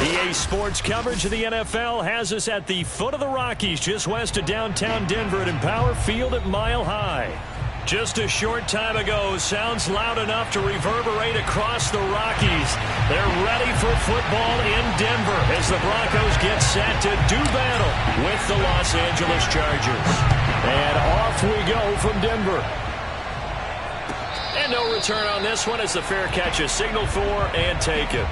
EA Sports coverage of the NFL has us at the foot of the Rockies, just west of downtown Denver at Empower Field at Mile High. Just a short time ago, sounds loud enough to reverberate across the Rockies. They're ready for football in Denver as the Broncos get set to do battle with the Los Angeles Chargers. And off we go from Denver. And no return on this one as the fair catch is signaled for and taken.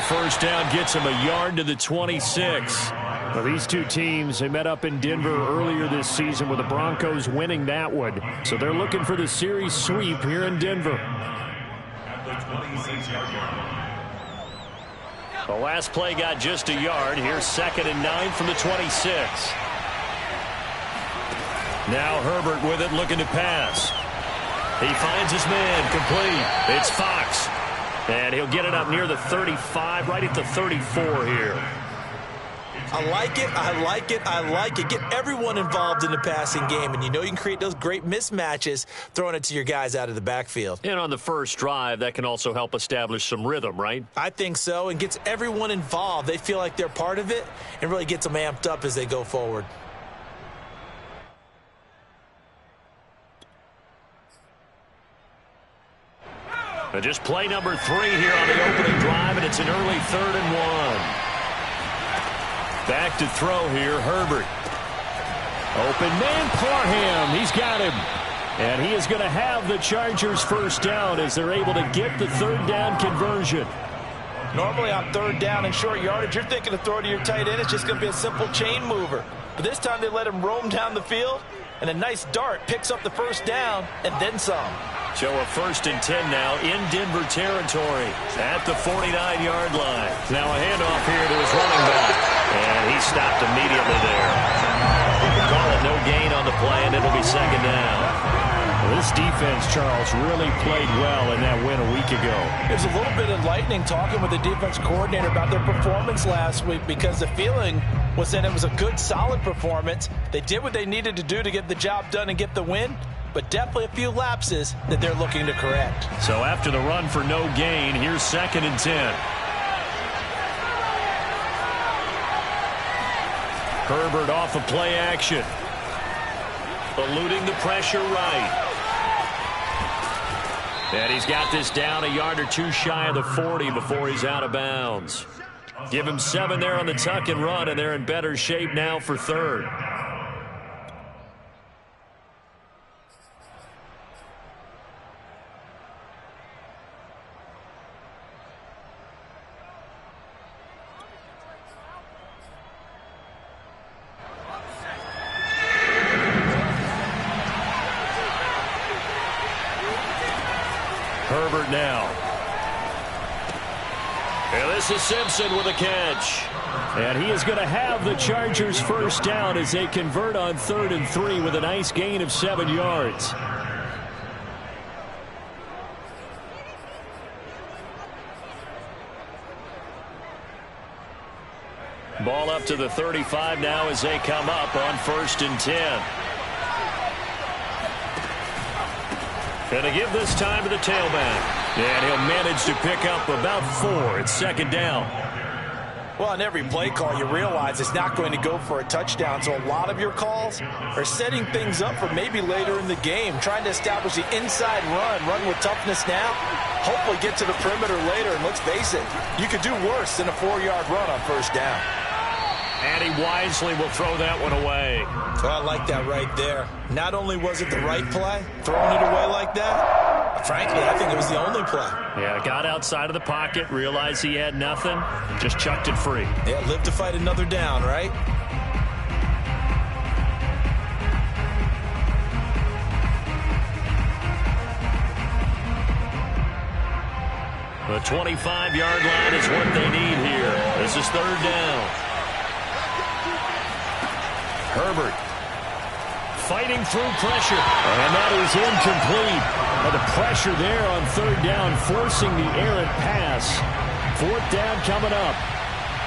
First down gets him a yard to the 26. Well, these two teams, they met up in Denver earlier this season with the Broncos winning that one. So they're looking for the series sweep here in Denver. The last play got just a yard. Here's 2nd and 9 from the 26. Now Herbert with it, looking to pass. He finds his man, complete. It's Fox. And he'll get it up near the 35, right at the 34 here. I like it, I like it, I like it. Get everyone involved in the passing game, and you know you can create those great mismatches throwing it to your guys out of the backfield. And on the first drive, that can also help establish some rhythm, right? I think so, and gets everyone involved. They feel like they're part of it and really gets them amped up as they go forward. Just play number 3 here on the opening drive, and it's an early 3rd and 1. Back to throw here, Herbert. Open man, Parham. He's got him. And he is going to have the Chargers first down as they're able to get the 3rd down conversion. Normally on 3rd down and short yardage, you're thinking of throwing to your tight end. It's just going to be a simple chain mover. But this time they let him roam down the field, and a nice dart picks up the first down and then some. So a 1st and 10 now in Denver territory at the 49-yard line. Now a handoff here to his running back. And he stopped immediately there. Call it no gain on the play, and it'll be 2nd down. Well, this defense, Charles, really played well in that win a week ago. It was a little bit enlightening talking with the defense coordinator about their performance last week because the feeling was that it was a good, solid performance. They did what they needed to do to get the job done and get the win, but definitely a few lapses that they're looking to correct. So after the run for no gain, here's 2nd and 10. Herbert off of play action. Eluding the pressure right. And he's got this down a yard or two shy of the 40 before he's out of bounds. Give him 7 there on the tuck and run, and they're in better shape now for 3rd. Herbert now. And this is Simpson with a catch. And he is going to have the Chargers first down as they convert on 3rd and 3 with a nice gain of 7 yards. Ball up to the 35 now as they come up on 1st and 10. And to give this time to the tailback. And he'll manage to pick up about 4. It's 2nd down. Well, on every play call, you realize it's not going to go for a touchdown. So a lot of your calls are setting things up for maybe later in the game, trying to establish the inside run with toughness now, hopefully get to the perimeter later. And let's face it, you could do worse than a 4-yard run on 1st down. And he wisely will throw that one away. So I like that right there. Not only was it the right play, throwing it away like that, frankly, I think it was the only play. Yeah, got outside of the pocket, realized he had nothing, just chucked it free. Yeah, live to fight another down, right? The 25-yard line is what they need here. This is 3rd down. Herbert fighting through pressure, and that is incomplete. And the pressure there on third down, forcing the errant pass. Fourth down coming up.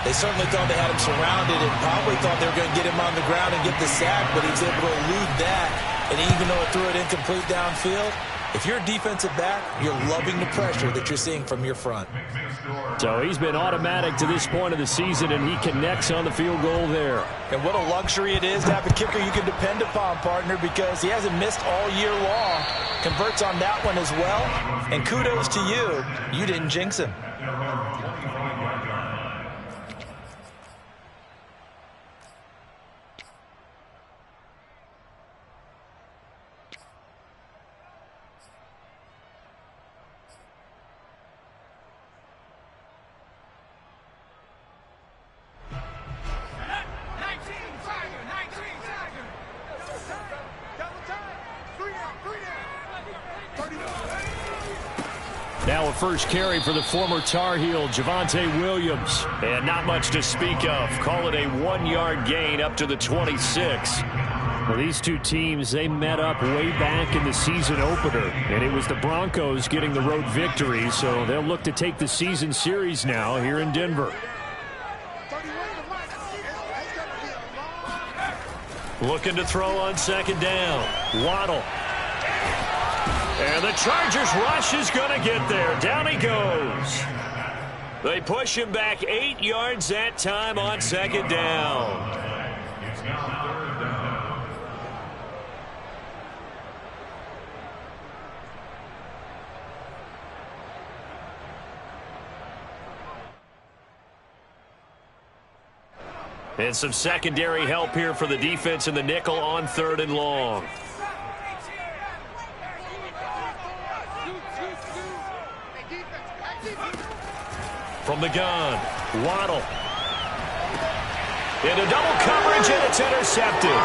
They certainly thought they had him surrounded and probably thought they were going to get him on the ground and get the sack, but he was able to elude that. And even though it threw it incomplete downfield, if you're a defensive back, you're loving the pressure that you're seeing from your front. So he's been automatic to this point of the season, and he connects on the field goal there. And what a luxury it is to have a kicker you can depend upon, partner, because he hasn't missed all year long. Converts on that one as well. And kudos to you. You didn't jinx him. Now a first carry for the former Tar Heel, Javonte Williams. And not much to speak of. Call it a 1-yard gain up to the 26. Well, these two teams, they met up way back in the season opener. And it was the Broncos getting the road victory, so they'll look to take the season series now here in Denver. Looking to throw on second down. Waddle. And the Chargers rush is going to get there. Down he goes. They push him back 8 yards that time on second down. And some secondary help here for the defense in the nickel on third and long. From the gun, Waddle. Into double coverage, and it's intercepted.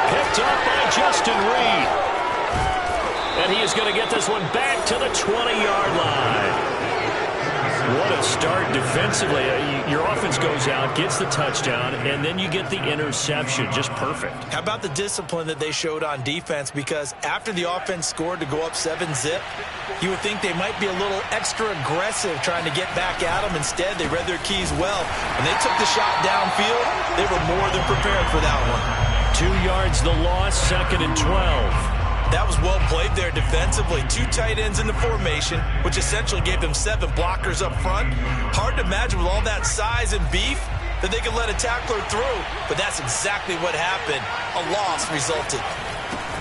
Picked up by Justin Reed. And he is going to get this one back to the 20-yard line. What a start defensively. Your offense goes out, gets the touchdown, and then you get the interception. Just perfect. How about the discipline that they showed on defense? Because after the offense scored to go up 7-zip, you would think they might be a little extra aggressive trying to get back at them. Instead, they read their keys well. When they took the shot downfield, they were more than prepared for that one. 2 yards the loss, 2nd and 12. That was well played there defensively. 2 tight ends in the formation, which essentially gave them 7 blockers up front. Hard to imagine with all that size and beef that they could let a tackler through, but that's exactly what happened. A loss resulted.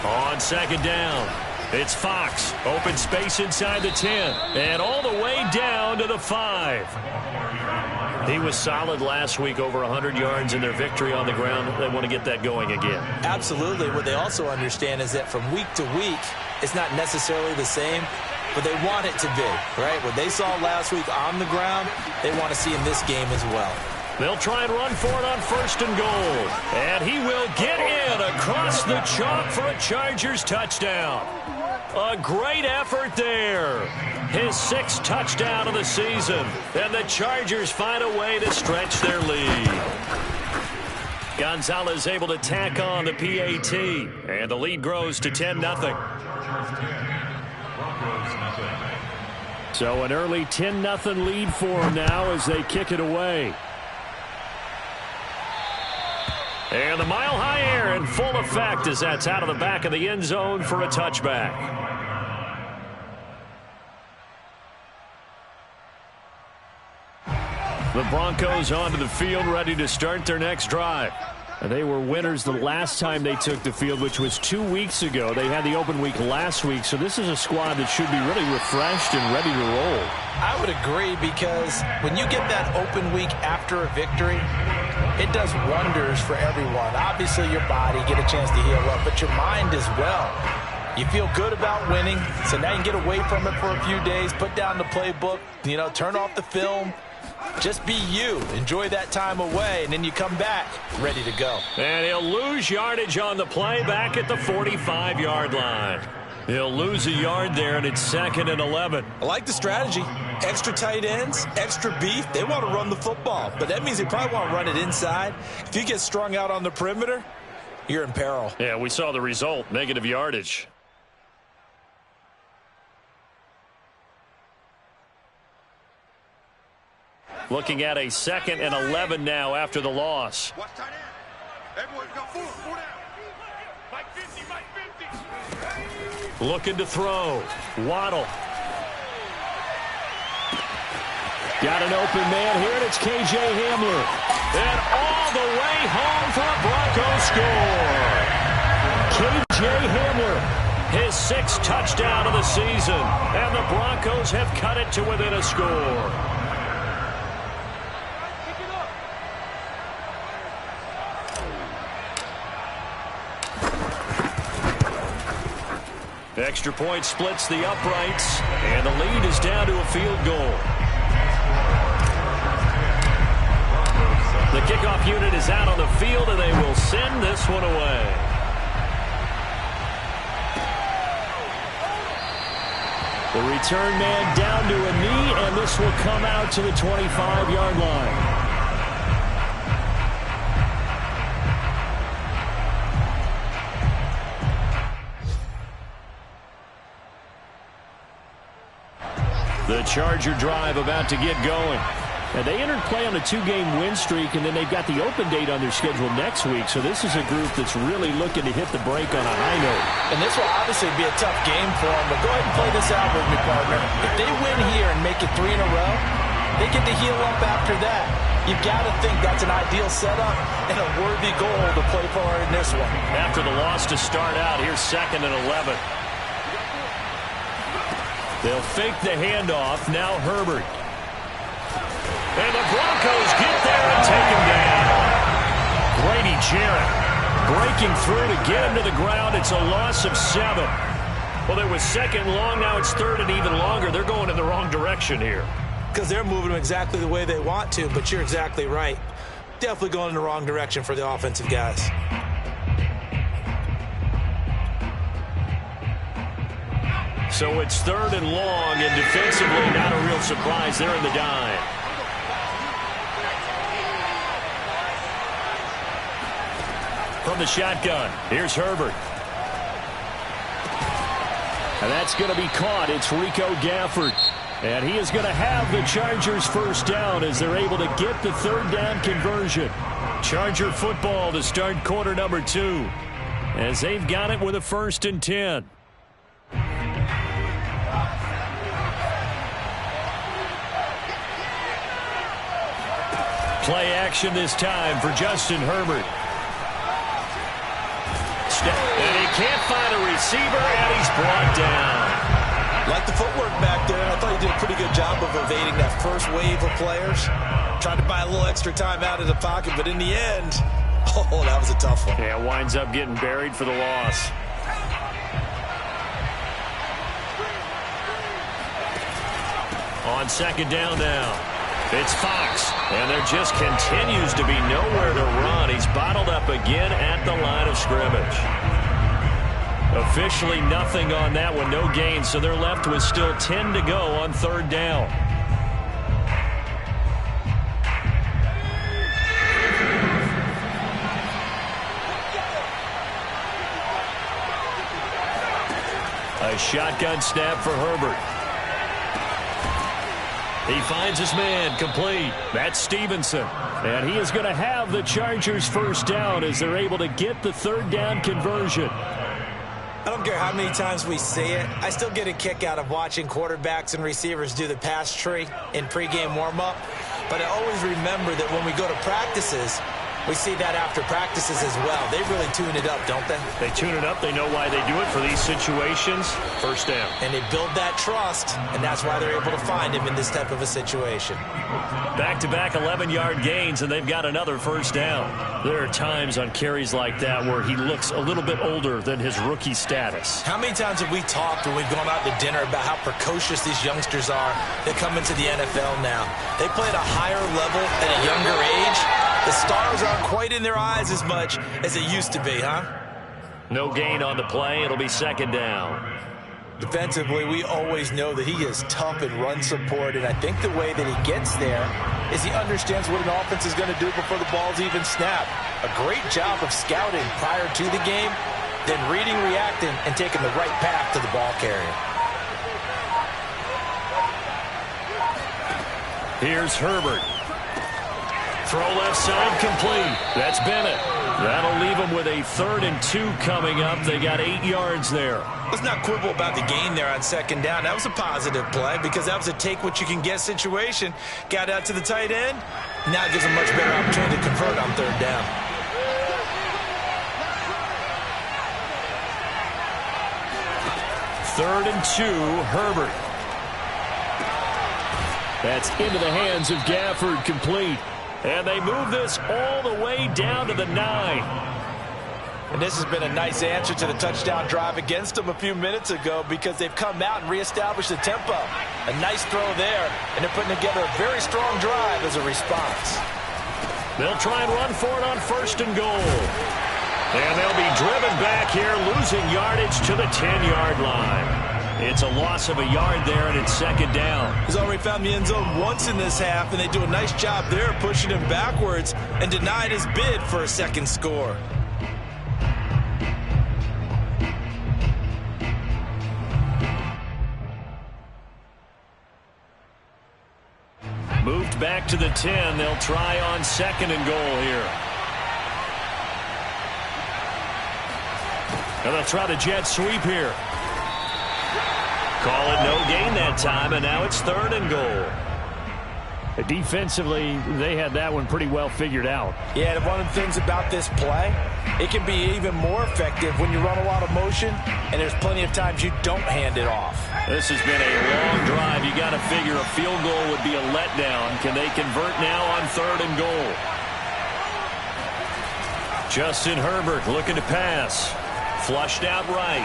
On second down, it's Fox. Open space inside the 10, and all the way down to the 5. He was solid last week, over 100 yards in their victory on the ground. They want to get that going again. Absolutely. What they also understand is that from week to week, it's not necessarily the same, but they want it to be, right? What they saw last week on the ground, they want to see in this game as well. They'll try and run for it on 1st and goal. And he will get in across the chalk for a Chargers touchdown. A great effort there. His 6th touchdown of the season. And the Chargers find a way to stretch their lead. Gonzalez able to tack on the PAT. And the lead grows to 10-0. So an early 10-0 lead for them now as they kick it away. And the mile-high air in full effect as that's out of the back of the end zone for a touchback. The Broncos onto the field, ready to start their next drive. And they were winners the last time they took the field, which was 2 weeks ago. They had the open week last week, so this is a squad that should be really refreshed and ready to roll. I would agree, because when you get that open week after a victory, it does wonders for everyone. Obviously, your body, get a chance to heal up, but your mind as well. You feel good about winning, so now you can get away from it for a few days, put down the playbook, turn off the film. Just be you. Enjoy that time away, and then you come back ready to go. And he'll lose yardage on the play back at the 45-yard line. He'll lose a yard there, and it's 2nd and 11. I like the strategy. Extra tight ends, extra beef. They want to run the football, but that means they probably want to run it inside. If you get strung out on the perimeter, you're in peril. Yeah, we saw the result, negative yardage. Looking at a 2nd and 11 now after the loss. Looking to throw. Waddle. Got an open man here, and it's KJ Hamler. And all the way home for a Broncos score. KJ Hamler, his 6th touchdown of the season. And the Broncos have cut it to within a score. Extra point splits the uprights, and the lead is down to a field goal. The kickoff unit is out on the field, and they will send this one away. The return man down to a knee, and this will come out to the 25-yard line. The Charger drive about to get going. And they entered play on a 2-game win streak, and then they've got the open date on their schedule next week. So this is a group that's really looking to hit the break on a high note. And this will obviously be a tough game for them, but go ahead and play this out with me, partner. If they win here and make it 3 in a row, they get to heal up after that. You've got to think that's an ideal setup and a worthy goal to play for in this one. After the loss to start out, here's 2nd and 11. They'll fake the handoff. Now Herbert. And the Broncos get there and take him down. Grady Jarrett breaking through to get him to the ground. It's a loss of 7. Well, there was 2nd long. Now it's 3rd and even longer. They're going in the wrong direction here. Because they're moving them exactly the way they want to, but you're exactly right. Definitely going in the wrong direction for the offensive guys. So it's 3rd and long, and defensively not a real surprise. They're in the dime. From the shotgun, here's Herbert. And that's going to be caught. It's Rico Gafford. And he is going to have the Chargers first down as they're able to get the 3rd down conversion. Charger football to start quarter number 2. As they've got it with a 1st and 10. Play action this time for Justin Herbert. And he can't find a receiver, and he's brought down. Like the footwork back there, I thought he did a pretty good job of evading that first wave of players. Tried to buy a little extra time out of the pocket, but in the end, oh, that was a tough one. Yeah, winds up getting buried for the loss. On 2nd down now. It's Fox, and there just continues to be nowhere to run. He's bottled up again at the line of scrimmage. Officially nothing on that one, no gain, so they're left with still 10 to go on 3rd down. A shotgun snap for Herbert. He finds his man, complete. That's Stevenson. And he is going to have the Chargers first down as they're able to get the 3rd down conversion. I don't care how many times we see it. I still get a kick out of watching quarterbacks and receivers do the pass tree in pregame warm-up. But I always remember that when we go to practices, we see that after practices as well. They really tune it up, don't they? They tune it up. They know why they do it for these situations. First down. And they build that trust, and that's why they're able to find him in this type of a situation. Back-to-back 11-yard gains, and they've got another first down. There are times on carries like that where he looks a little bit older than his rookie status. How many times have we talked when we've gone out to dinner about how precocious these youngsters are that come into the NFL now? They play at a higher level at a younger age. The stars aren't quite in their eyes as much as they used to be, huh? No gain on the play. It'll be 2nd down. Defensively, we always know that he is tough in run support, and I think the way that he gets there is he understands what an offense is going to do before the ball's even snapped. A great job of scouting prior to the game, then reading, reacting, and taking the right path to the ball carrier. Here's Herbert. Throw left side complete. That's Bennett. That'll leave them with a 3rd and 2 coming up. They got 8 yards there. Let's not quibble about the gain there on 2nd down. That was a positive play because that was a take-what-you-can-get situation. Got out to the tight end. Now it gives them much better opportunity to convert on 3rd down. Third and 2, Herbert. That's into the hands of Gafford, complete. And they move this all the way down to the 9. And this has been a nice answer to the touchdown drive against them a few minutes ago because they've come out and reestablished the tempo. A nice throw there, and they're putting together a very strong drive as a response. They'll try and run for it on 1st and goal. And they'll be driven back here, losing yardage to the 10-yard line. It's a loss of a yard there, and it's 2nd down. He's already found the end zone once in this half, and they do a nice job there pushing him backwards and denied his bid for a 2nd score. Moved back to the 10. They'll try on 2nd and goal here. And they'll try the jet sweep here. Call it no gain that time, and now it's 3rd and goal. Defensively, they had that one pretty well figured out. Yeah, and one of the things about this play, it can be even more effective when you run a lot of motion, and there's plenty of times you don't hand it off. This has been a long drive. You got to figure a field goal would be a letdown. Can they convert now on 3rd and goal? Justin Herbert looking to pass. Flushed out right.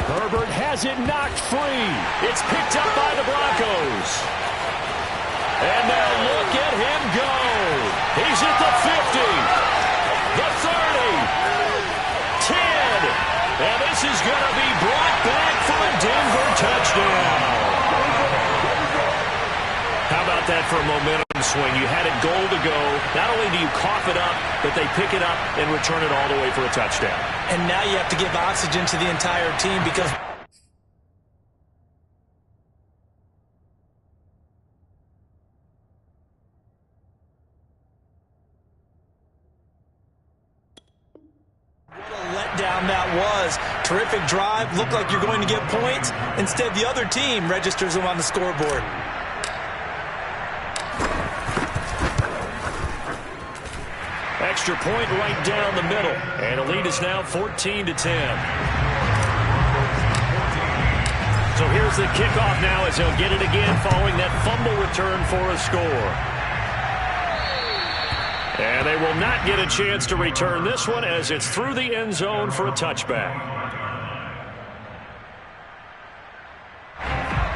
Herbert has it knocked free. It's picked up by the Broncos. And now look at him go. He's at the 50, the 30, 10. And this is going to be brought back for a Denver touchdown. How about that for a momentum swing? You had it goal to go. Not only do you cough it up, but they pick it up and return it all the way for a touchdown. And now you have to give oxygen to the entire team because letdown that was. Terrific drive. Looked like you're going to get points. Instead, the other team registers them on the scoreboard. Extra point right down the middle. And the lead is now 14-10. So here's the kickoff now as he'll get it again following that fumble return for a score. And they will not get a chance to return this one as it's through the end zone for a touchback.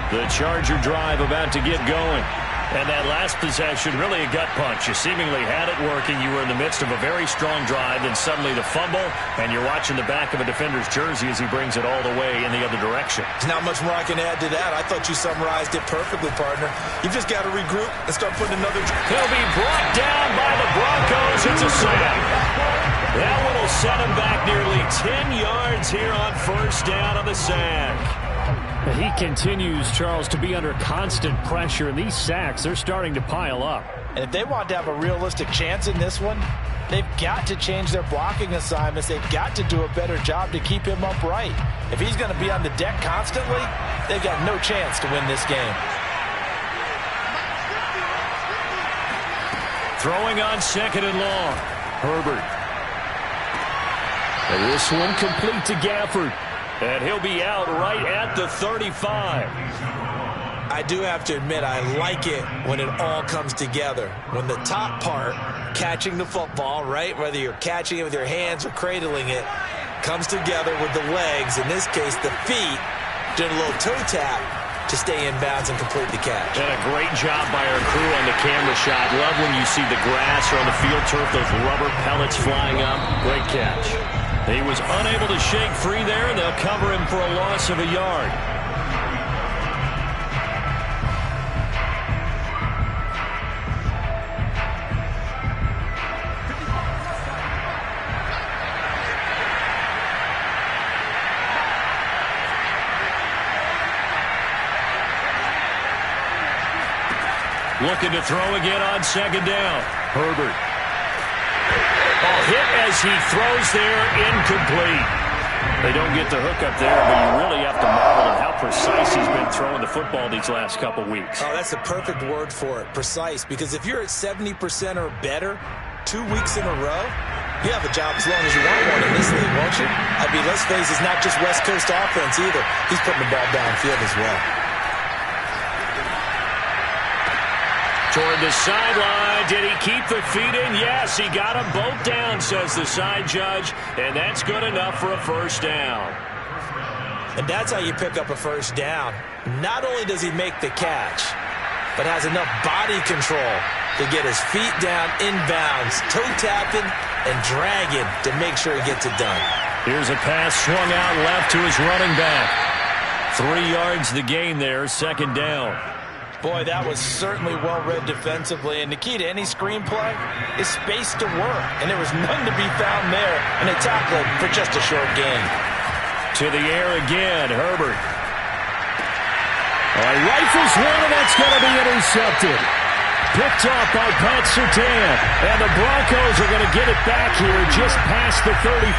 The Charger drive about to get going. And that last possession, really a gut punch. You seemingly had it working. You were in the midst of a very strong drive, then suddenly the fumble, and you're watching the back of a defender's jersey as he brings it all the way in the other direction. There's not much more I can add to that. I thought you summarized it perfectly, partner. You've just got to regroup and start putting another... He'll be brought down by the Broncos. It's a sack. That one will set him back nearly 10 yards here on 1st down on the sack. He continues, Charles, to be under constant pressure, and these sacks, they're starting to pile up. And if they want to have a realistic chance in this one, they've got to change their blocking assignments. They've got to do a better job to keep him upright. If he's going to be on the deck constantly, they've got no chance to win this game. Throwing on 2nd and long. Herbert. And this one complete to Gafford. And he'll be out right at the 35. I do have to admit, I like it when it all comes together. When the top part, catching the football, right, whether you're catching it with your hands or cradling it, comes together with the legs, in this case the feet, doing a little toe tap to stay in bounds and complete the catch. And a great job by our crew on the camera shot. Love when you see the grass or on the field turf, those rubber pellets flying up. Great catch. He was unable to shake free there, and they'll cover him for a loss of a yard. Looking to throw again on second down. Herbert. Hit as he throws there, incomplete. They don't get the hook up there, but you really have to marvel at how precise he's been throwing the football these last couple weeks. Oh, that's the perfect word for it, precise, because if you're at 70% or better 2 weeks in a row, you have a job as long as you want one in this league, won't you? I mean, let's face it, it's not just West Coast offense either. He's putting the ball downfield as well. Toward the sideline. Did he keep the feet in? Yes, he got them both down, says the side judge, and that's good enough for a first down. And that's how you pick up a first down. Not only does he make the catch, but has enough body control to get his feet down inbounds, toe tapping and dragging to make sure he gets it done. Here's a pass swung out left to his running back. 3 yards the gain there, second down. Boy, that was certainly well-read defensively, and the key to any screenplay is space to work, and there was none to be found there, and they tackled for just a short gain. To the air again, Herbert. Rifles one, and that's going to be intercepted. Picked off by Pat Surtain, and the Broncos are going to get it back here just past the 35.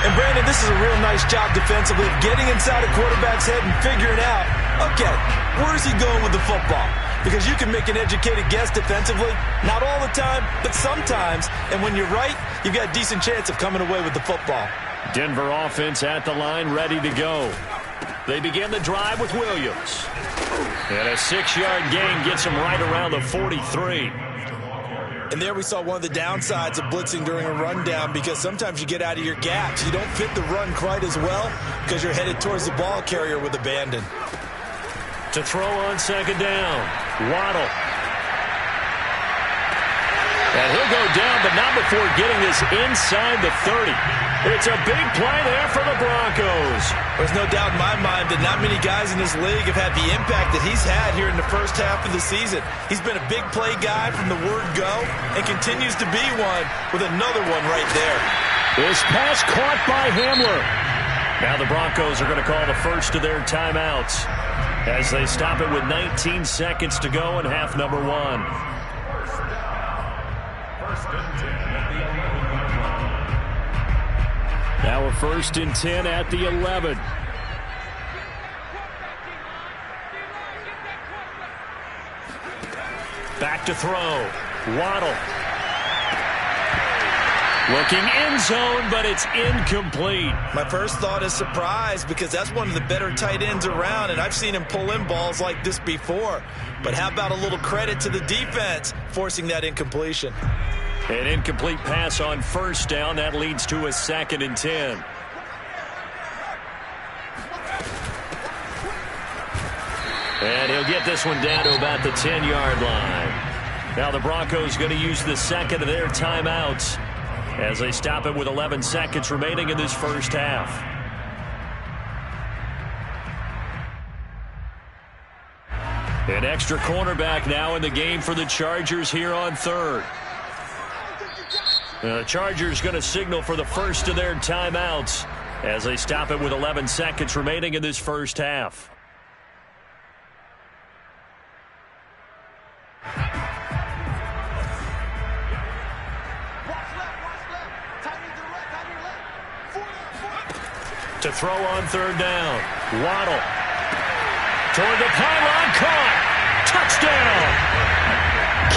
And, Brandon, this is a real nice job defensively of getting inside a quarterback's head and figuring out, okay, where's he going with the football? Because you can make an educated guess defensively, not all the time, but sometimes. And when you're right, you've got a decent chance of coming away with the football. Denver offense at the line, ready to go. They begin the drive with Williams. And a 6-yard gain gets him right around the 43. And there we saw one of the downsides of blitzing during a rundown, because sometimes you get out of your gaps. You don't fit the run quite as well because you're headed towards the ball carrier with abandon. To throw on second down, Waddle. And he'll go down, but not before getting this inside the 30. It's a big play there for the Broncos. There's no doubt in my mind that not many guys in this league have had the impact that he's had here in the first half of the season. He's been a big play guy from the word go and continues to be one with another one right there. This pass caught by Hamler. Now the Broncos are going to call the first of their timeouts as they stop it with 19 seconds to go in half number 1. Now a 1st and 10 at the 11. Back to throw. Waddle. Looking end zone, but it's incomplete. My first thought is surprise, because that's one of the better tight ends around, and I've seen him pull in balls like this before. But how about a little credit to the defense forcing that incompletion? An incomplete pass on first down. That leads to a 2nd and 10. And he'll get this one down to about the 10-yard line. Now the Broncos going to use the second of their timeouts as they stop it with 11 seconds remaining in this first half. An extra cornerback now in the game for the Chargers here on 3rd. The Chargers going to signal for the first of their timeouts as they stop it with 11 seconds remaining in this first half. To throw on 3rd down. Waddle. Toward the pylon, caught. Touchdown.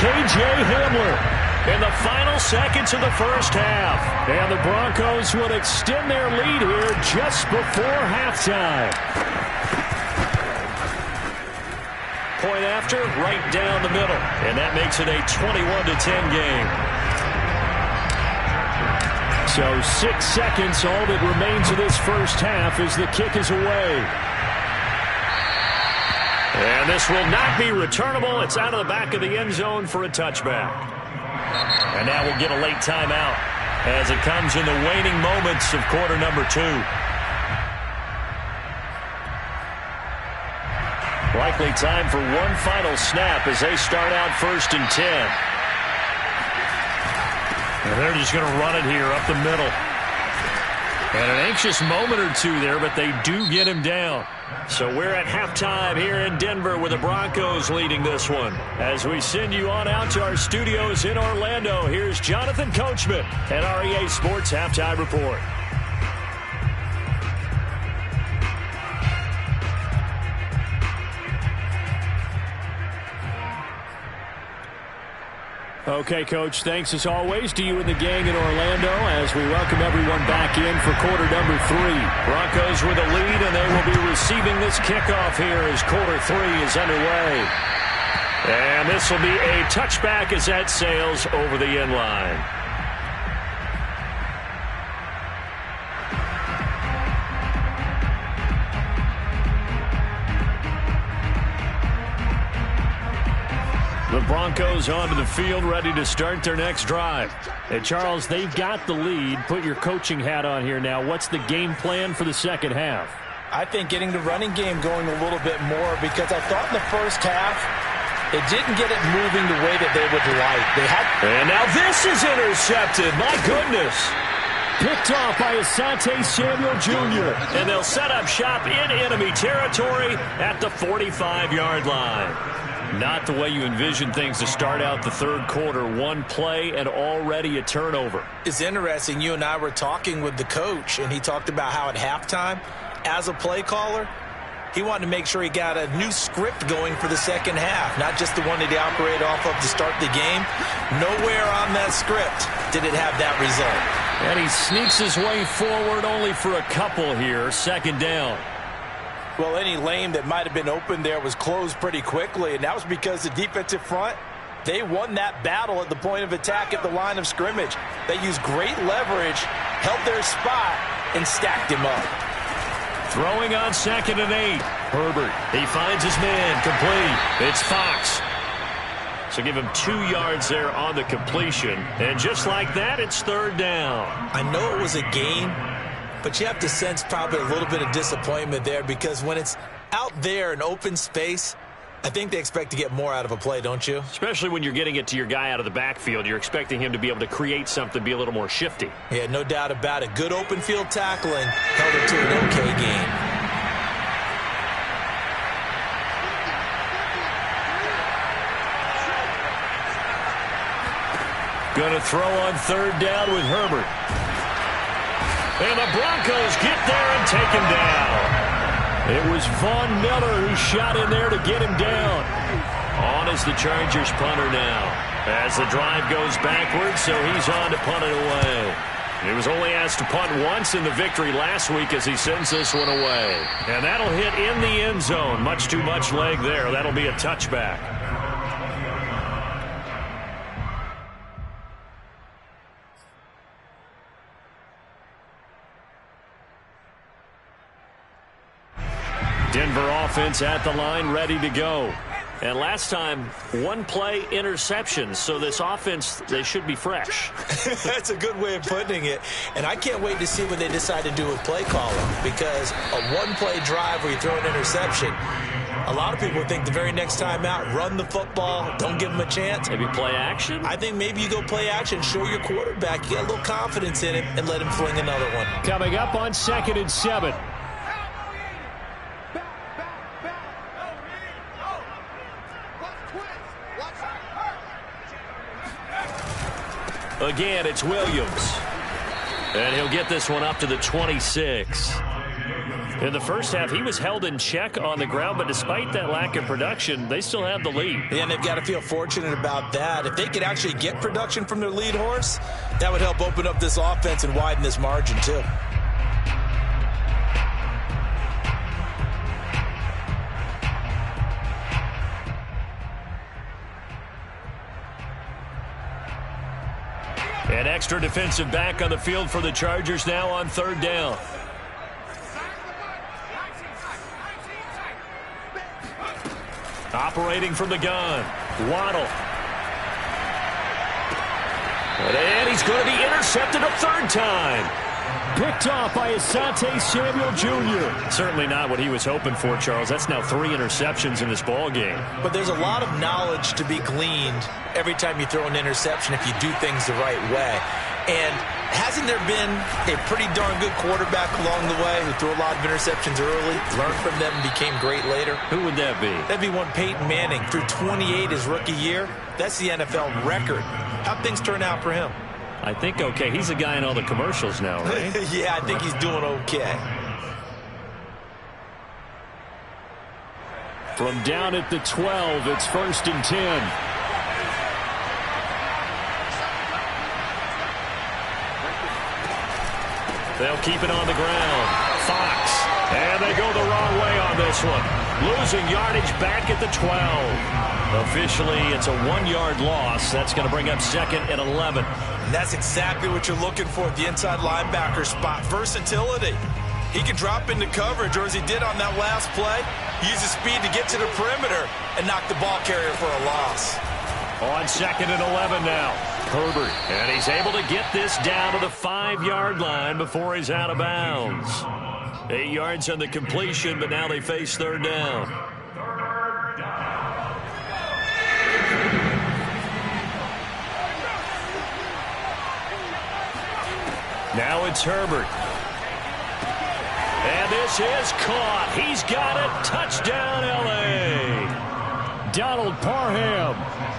K.J. Hamler in the final seconds of the first half. And the Broncos would extend their lead here just before halftime. Point after, right down the middle. And that makes it a 21-10 game. So 6 seconds, all that remains of this first half as the kick is away. And this will not be returnable. It's out of the back of the end zone for a touchback. And now we'll get a late timeout. as it comes in the waning moments of quarter number 2. Likely time for one final snap as they start out 1st and 10. And they're just going to run it here up the middle. And an anxious moment or two there, but they do get him down. So we're at halftime here in Denver with the Broncos leading this one. As we send you on out to our studios in Orlando, here's Jonathan Coachman at REA Sports Halftime Report. Okay, Coach, thanks as always to you and the gang in Orlando as we welcome everyone back in for quarter number 3. Broncos with a lead, and they will be receiving this kickoff here as quarter 3 is underway. And this will be a touchback as that sails over the end line. The Broncos onto the field, ready to start their next drive. Hey, Charles, they've got the lead. Put your coaching hat on here now. What's the game plan for the second half? I think getting the running game going a little bit more, because I thought in the first half it didn't get it moving the way that they would like. And now this is intercepted. My goodness. Picked off by Asante Samuel Jr. And they'll set up shop in enemy territory at the 45-yard line. Not the way you envision things to start out the third quarter. One play and already a turnover. It's interesting. You and I were talking with the coach, and he talked about how at halftime, as a play caller, he wanted to make sure he got a new script going for the second half, not just the one that he operated off of to start the game. Nowhere on that script did it have that result. And he sneaks his way forward only for a couple here. Second down. Well, any lane that might have been open there was closed pretty quickly, and that was because the defensive front, they won that battle at the point of attack at the line of scrimmage. They used great leverage, held their spot, and stacked him up. Throwing on 2nd and 8. Herbert, he finds his man, complete. It's Fox. So give him 2 yards there on the completion. And just like that, it's 3rd down. I know it was a gain, but you have to sense probably a little bit of disappointment there, because when it's out there in open space, I think they expect to get more out of a play, don't you? Especially when you're getting it to your guy out of the backfield. You're expecting him to be able to create something, be a little more shifty. Yeah, no doubt about it. Good open field tackling held it to an okay game. Going to throw on 3rd down with Herbert. And the Broncos get there and take him down. It was Von Miller who shot in there to get him down. On is the Chargers punter now. As the drive goes backwards, so he's on to punt it away. He was only asked to punt once in the victory last week as he sends this one away. And that'll hit in the end zone. Much too much leg there. That'll be a touchback. Denver offense at the line, ready to go. And last time, 1 play interception. So this offense, they should be fresh. That's a good way of putting it. And I can't wait to see what they decide to do with play calling, because a 1-play drive where you throw an interception, a lot of people think the very next time out, run the football, don't give them a chance. Maybe play action? I think maybe you go play action, show your quarterback, you get a little confidence in him, and let him fling another one. Coming up on 2nd and 7. Again, it's Williams. And he'll get this one up to the 26. In the first half, he was held in check on the ground, but despite that lack of production, they still have the lead. Yeah, and they've got to feel fortunate about that. If they could actually get production from their lead horse, that would help open up this offense and widen this margin too. An extra defensive back on the field for the Chargers now on 3rd down. Operating from the gun, Waddle. And he's going to be intercepted a third time. Picked off by Asante Samuel Jr. Certainly not what he was hoping for, Charles. That's now 3 interceptions in this ball game. But there's a lot of knowledge to be gleaned every time you throw an interception if you do things the right way. And hasn't there been a pretty darn good quarterback along the way who threw a lot of interceptions early, learned from them, and became great later? Who would that be? That'd be one Peyton Manning. Threw 28 his rookie year. That's the NFL record. How'd things turn out for him? I think okay. He's a guy in all the commercials now, right? Yeah, I think he's doing okay. From down at the 12, it's 1st and 10. They'll keep it on the ground. Fox. And they go the wrong way on this one. Losing yardage back at the 12. Officially, it's a 1-yard loss. That's going to bring up 2nd and 11. And that's exactly what you're looking for at the inside linebacker spot. Versatility. He can drop into coverage, or as he did on that last play, use his speed to get to the perimeter and knock the ball carrier for a loss. On 2nd and 11 now. Herbert. And he's able to get this down to the 5-yard line before he's out of bounds. 8 yards on the completion, but now they face 3rd down. Now it's Herbert. And this is caught. He's got it. Touchdown, L.A. Donald Parham.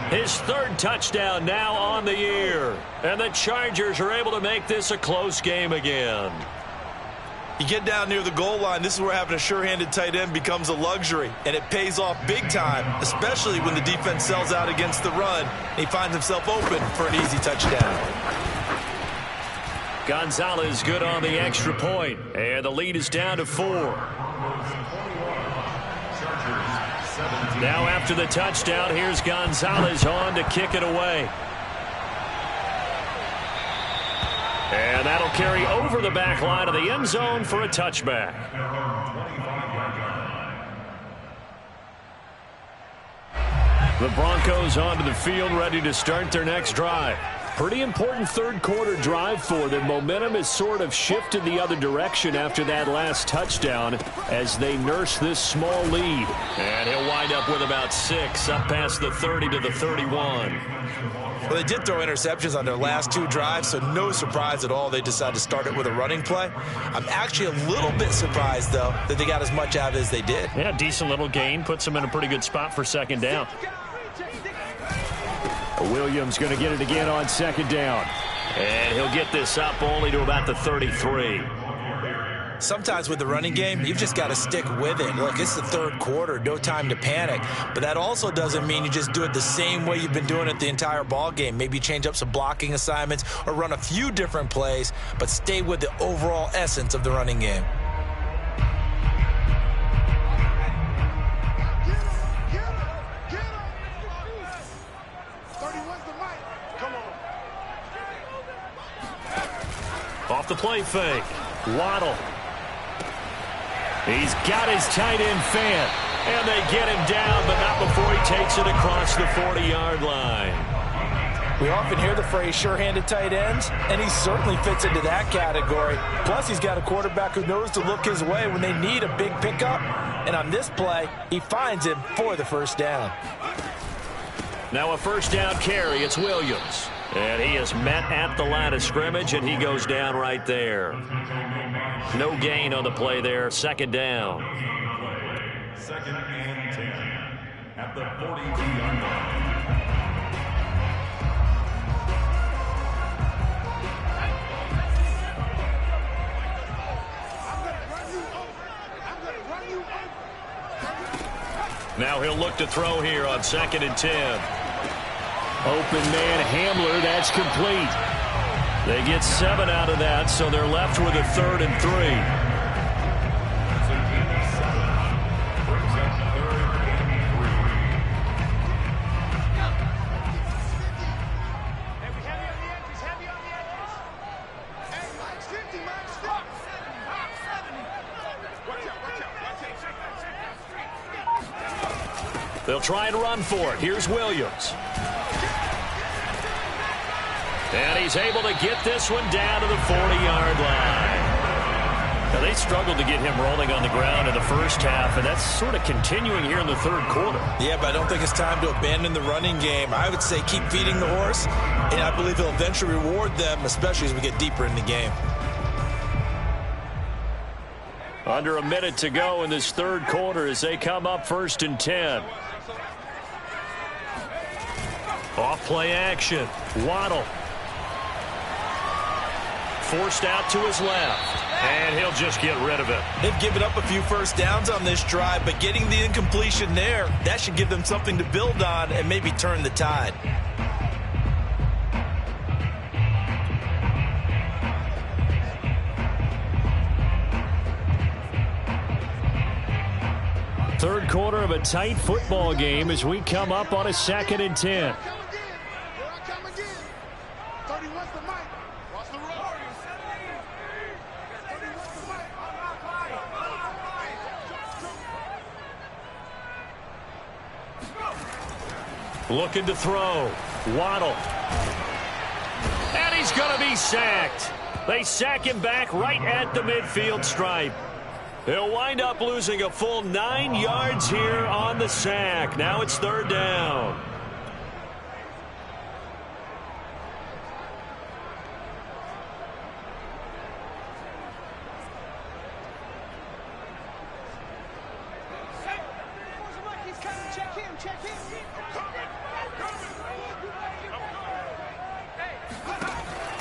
His 3rd touchdown now on the year. And the Chargers are able to make this a close game again. You get down near the goal line, this is where having a sure-handed tight end becomes a luxury. And it pays off big time, especially when the defense sells out against the run. And he finds himself open for an easy touchdown. Gonzalez good on the extra point, and the lead is down to 4. Now after the touchdown, here's Gonzalez on to kick it away. And that'll carry over the back line of the end zone for a touchback. The Broncos onto the field, ready to start their next drive. Pretty important 3rd quarter drive for them. Momentum has sort of shifted the other direction after that last touchdown as they nurse this small lead. And he'll wind up with about 6 up past the 30 to the 31. Well, they did throw interceptions on their last 2 drives, so no surprise at all they decided to start it with a running play. I'm actually a little bit surprised, though, that they got as much out as they did. Yeah, decent little gain. Puts them in a pretty good spot for 2nd down. Williams going to get it again on 2nd down. And he'll get this up only to about the 33. Sometimes with the running game, you've just got to stick with it. Look, it's the 3rd quarter, no time to panic. But that also doesn't mean you just do it the same way you've been doing it the entire ball game. Maybe change up some blocking assignments or run a few different plays, but stay with the overall essence of the running game. Off the play fake. Waddle. He's got his tight end fan. And they get him down, but not before he takes it across the 40-yard line. We often hear the phrase sure-handed tight ends, and he certainly fits into that category. Plus, he's got a quarterback who knows to look his way when they need a big pickup. And on this play, he finds him for the 1st down. Now a 1st down carry. It's Williams. And he is met at the line of scrimmage, and he goes down right there. No gain on the play there. 2nd down. 2nd and 10 at the 42-yard line. Now he'll look to throw here on 2nd and 10. Open man Hamler, that's complete. They get 7 out of that, so they're left with a 3rd and 3. They'll try and run for it. Here's Williams. And he's able to get this one down to the 40-yard line. Now, they struggled to get him rolling on the ground in the first half, and that's sort of continuing here in the third quarter. Yeah, but I don't think it's time to abandon the running game. I would say keep feeding the horse, and I believe he'll eventually reward them, especially as we get deeper in the game. Under a minute to go in this third quarter as they come up 1st and 10. Off play action. Waddle. Forced out to his left. And he'll just get rid of it. They've given up a few first downs on this drive, but getting the incompletion there, that should give them something to build on and maybe turn the tide. Third quarter of a tight football game as we come up on a 2nd and 10. Looking to throw. Waddle. And he's going to be sacked. They sack him back right at the midfield stripe. He'll wind up losing a full 9 yards here on the sack. Now it's 3rd down.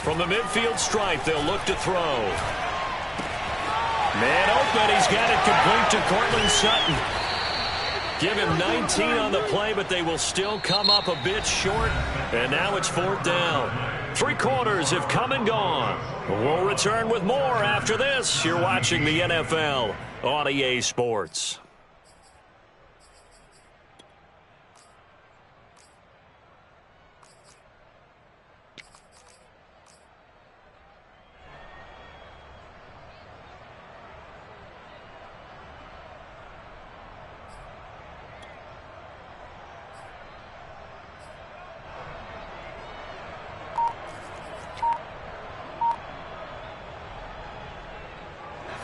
From the midfield stripe, they'll look to throw. Man open, he's got it complete to Cortland Sutton. Give him 19 on the play, but they will still come up a bit short. And now it's 4th down. 3 quarters have come and gone. We'll return with more after this. You're watching the NFL on EA Sports.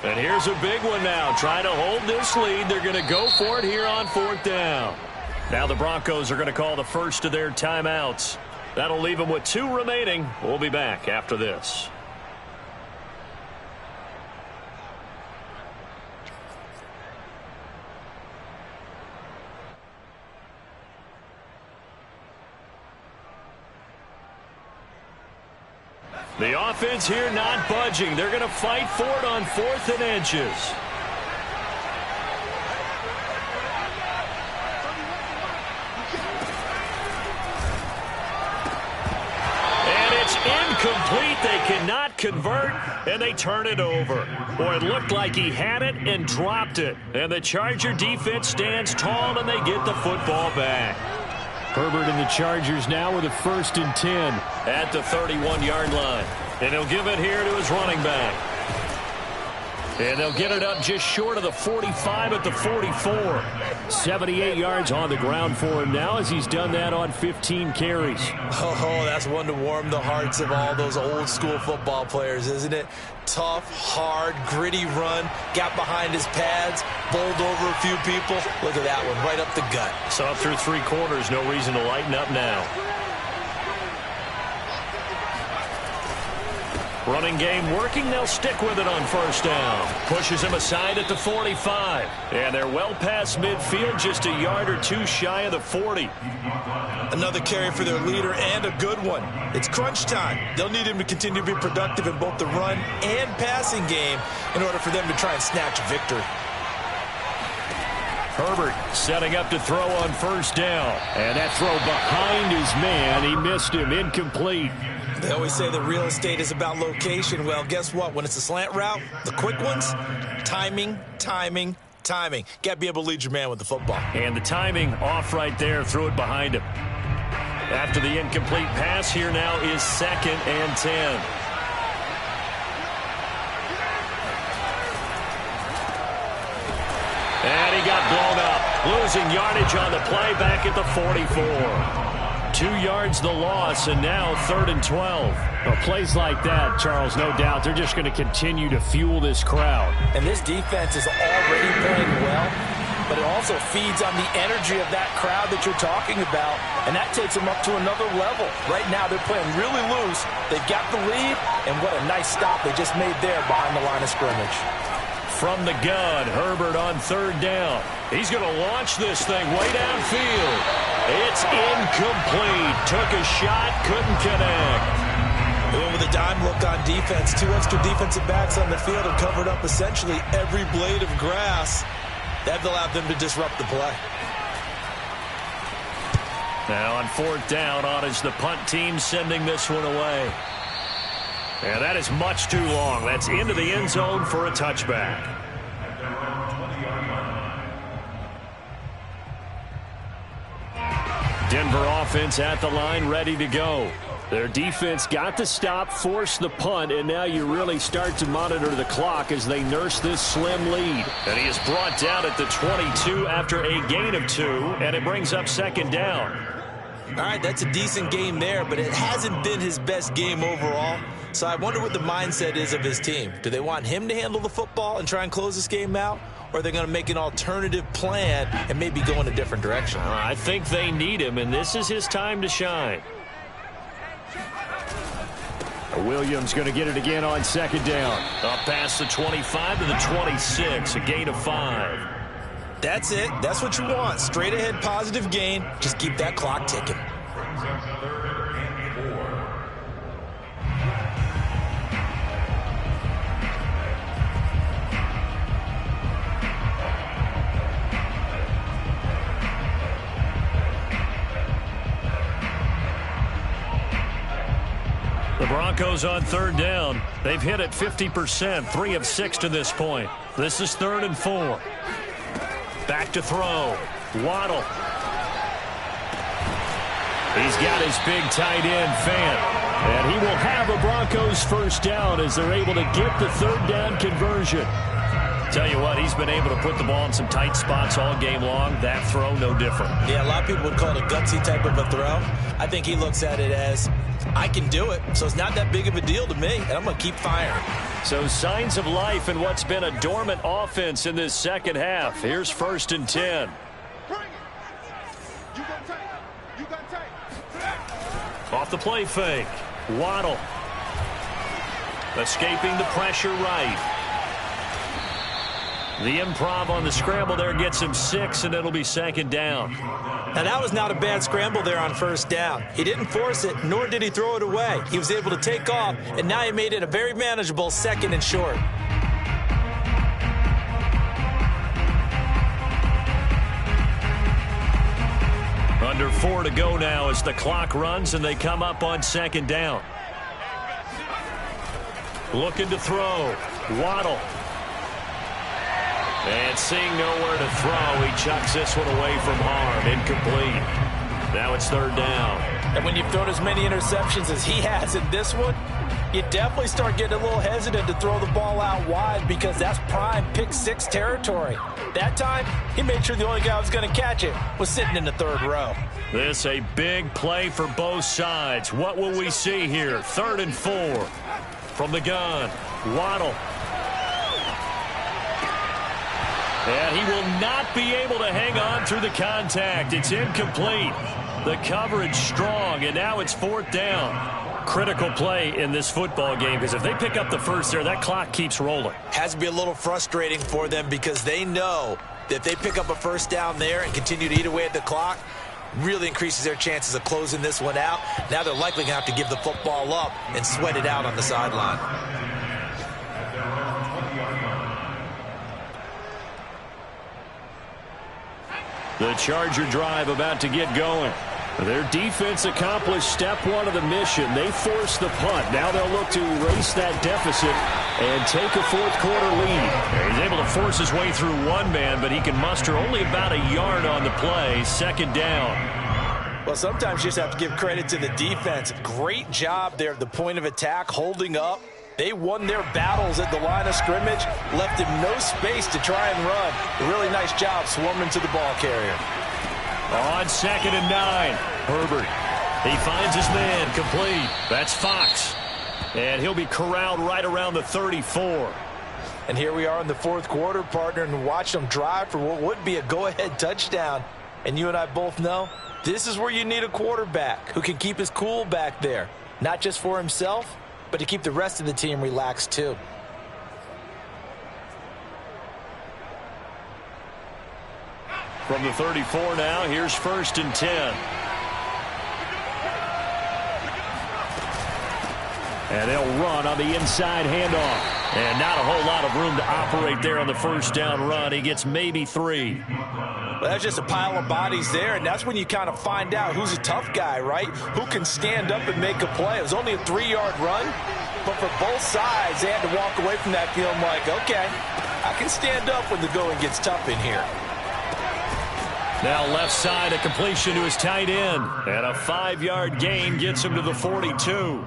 And here's a big one now. Trying to hold this lead. They're going to go for it here on 4th down. Now the Broncos are going to call the first of their timeouts. That'll leave them with 2 remaining. We'll be back after this. The offense here not budging. They're going to fight for it on 4th and inches. And it's incomplete. They cannot convert, and they turn it over. Boy, it looked like he had it and dropped it. And the Charger defense stands tall, and they get the football back. Herbert and the Chargers now with a 1st and 10 at the 31-yard line. And he'll give it here to his running back. And they'll get it up just short of the 45 at the 44. 78 yards on the ground for him now as he's done that on 15 carries. Oh, that's one to warm the hearts of all those old-school football players, isn't it? Tough, hard, gritty run, got behind his pads, bowled over a few people. Look at that one, right up the gut. So up through 3 quarters, no reason to lighten up now. Running game working. They'll stick with it on 1st down. Pushes him aside at the 45. And they're well past midfield, just a yard or 2 shy of the 40. Another carry for their leader and a good one. It's crunch time. They'll need him to continue to be productive in both the run and passing game in order for them to try and snatch a victory. Herbert setting up to throw on 1st down. And that throw behind his man. He missed him. Incomplete. They always say that real estate is about location. Well, guess what? When it's a slant route, the quick ones, timing, timing, timing. Got to be able to lead your man with the football. And the timing off right there. Threw it behind him. After the incomplete pass, here now is 2nd and 10. And he got blown up. Losing yardage on the play back at the 44. 2 yards the loss, and now 3rd and 12. Well, plays like that, Charles, no doubt, they're just going to continue to fuel this crowd. And this defense is already playing well, but it also feeds on the energy of that crowd that you're talking about, and that takes them up to another level. Right now, they're playing really loose. They've got the lead, and what a nice stop they just made there behind the line of scrimmage. From the gun, Herbert on 3rd down. He's going to launch this thing way downfield. It's incomplete. Took a shot, couldn't connect. With a dime look on defense, 2 extra defensive backs on the field have covered up essentially every blade of grass. That allowed them to disrupt the play. Now on 4th down, on is the punt team sending this one away. And that is much too long. That's into the end zone for a touchback. Denver offense at the line, ready to go. Their defense got the stop, forced the punt, and now you really start to monitor the clock as they nurse this slim lead. And he is brought down at the 22 after a gain of 2, and it brings up 2nd down. All right, that's a decent game there, but it hasn't been his best game overall. So I wonder what the mindset is of his team. Do they want him to handle the football and try and close this game out? Or are they going to make an alternative plan and maybe go in a different direction? I think they need him, and this is his time to shine. Williams going to get it again on 2nd down. Up past the 25 to the 26, a gain of 5. That's it. That's what you want. Straight ahead positive gain. Just keep that clock ticking. The Broncos on 3rd down. They've hit it 50%, 3 of 6 to this point. This is 3rd and 4. Back to throw. Waddle. He's got his big tight end, Fant. And he will have a Broncos 1st down as they're able to get the 3rd down conversion. Tell you what, he's been able to put the ball in some tight spots all game long. That throw, no different. Yeah, a lot of people would call it a gutsy type of a throw. I think he looks at it as, I can do it, so it's not that big of a deal to me, and I'm going to keep firing. So signs of life in what's been a dormant offense in this 2nd half. Here's 1st and 10. Off the play fake. Waddle. Escaping the pressure right. The improv on the scramble there gets him 6, and it'll be 2nd down. Now, that was not a bad scramble there on 1st down. He didn't force it, nor did he throw it away. He was able to take off, and now he made it a very manageable 2nd and short. Under 4 to go now as the clock runs, and they come up on 2nd down. Looking to throw. Waddle. And seeing nowhere to throw, he chucks this one away from harm. Incomplete. Now it's 3rd down. And when you've thrown as many interceptions as he has in this one, you definitely start getting a little hesitant to throw the ball out wide because that's prime pick 6 territory. That time, he made sure the only guy who was going to catch it was sitting in the 3rd row. This a big play for both sides. What will we see here? 3rd and 4. From the gun, Waddle. And he will not be able to hang on through the contact. It's incomplete. The coverage strong, and now it's 4th down. Critical play in this football game because if they pick up the 1st there, that clock keeps rolling. Has to be a little frustrating for them because they know that if they pick up a 1st down there and continue to eat away at the clock, really increases their chances of closing this one out. Now they're likely going to have to give the football up and sweat it out on the sideline. The Charger drive about to get going. Their defense accomplished step 1 of the mission. They forced the punt. Now they'll look to erase that deficit and take a 4th quarter lead. He's able to force his way through one man, but he can muster only about a yard on the play. 2nd down. Well, sometimes you just have to give credit to the defense. Great job there at the point of attack, holding up. They won their battles at the line of scrimmage, left him no space to try and run. A really nice job swarming to the ball carrier. On 2nd and 9, Herbert. He finds his man, complete. That's Fox. And he'll be corralled right around the 34. And here we are in the fourth quarter, partner, and watch them drive for what would be a go-ahead touchdown. And you and I both know this is where you need a quarterback who can keep his cool back there, not just for himself, but to keep the rest of the team relaxed too. From the 34 now, here's 1st and 10. And they'll run on the inside handoff. And not a whole lot of room to operate there on the first down run. He gets maybe 3. Well, that's just a pile of bodies there, and that's when you kind of find out who's a tough guy, right? Who can stand up and make a play. It was only a 3-yard run, but for both sides, they had to walk away from that feeling like, okay, I can stand up when the going gets tough in here. Now left side, a completion to his tight end. And a 5-yard gain gets him to the 42.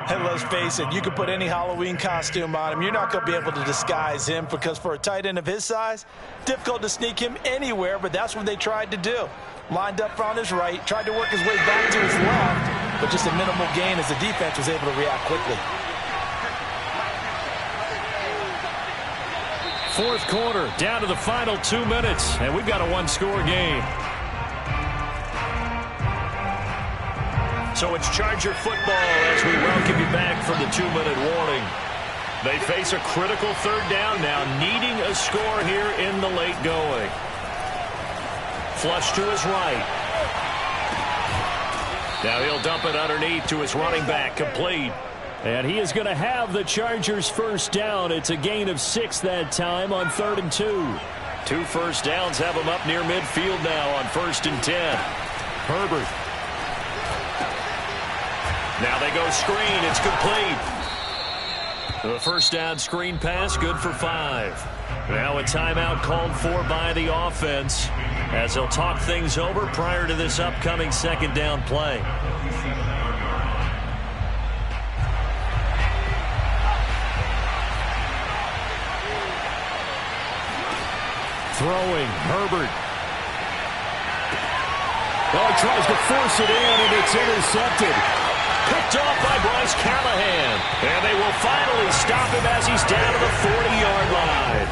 And let's face it, you can put any Halloween costume on him. You're not going to be able to disguise him because for a tight end of his size, difficult to sneak him anywhere, but that's what they tried to do. Lined up on his right, tried to work his way back to his left, but just a minimal gain as the defense was able to react quickly. Fourth quarter, down to the final 2 minutes, and we've got a one-score game. So it's Charger football as we welcome you back from the 2-minute warning. They face a critical 3rd down now, needing a score here in the late going. Flush to his right. Now he'll dump it underneath to his running back, complete. And he is going to have the Chargers' first down. It's a gain of 6 that time on 3rd and 2. 2 first downs have him up near midfield now on 1st and 10. Herbert. Now they go screen. It's complete. The first down screen pass, good for 5. Now a timeout called for by the offense as they'll talk things over prior to this upcoming 2nd down play. Throwing, Herbert. Oh, he tries to force it in, and it's intercepted. Picked off by Bryce Callahan. And they will finally stop him as he's down to the 40-yard line.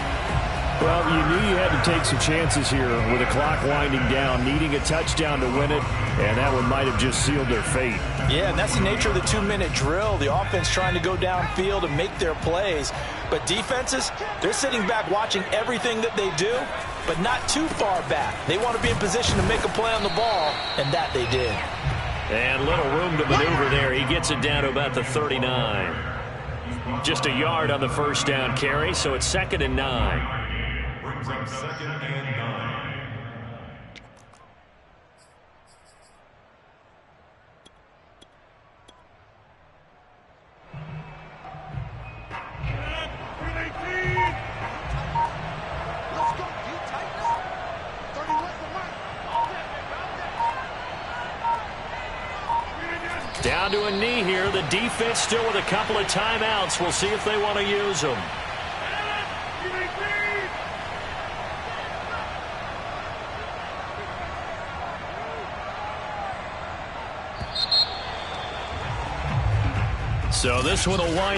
Well, you knew you had to take some chances here with the clock winding down, needing a touchdown to win it, and that one might have just sealed their fate. Yeah, and that's the nature of the 2-minute drill. The offense trying to go downfield and make their plays. But defenses, they're sitting back watching everything that they do, but not too far back. They want to be in position to make a play on the ball, and that they did. And little room to maneuver there. He gets it down to about the 39. Just a yard on the first down carry, so it's 2nd and 9. Brings up 2nd and 9. Down to a knee here. The defense still with a couple of timeouts. We'll see if they want to use them. So this one will wind up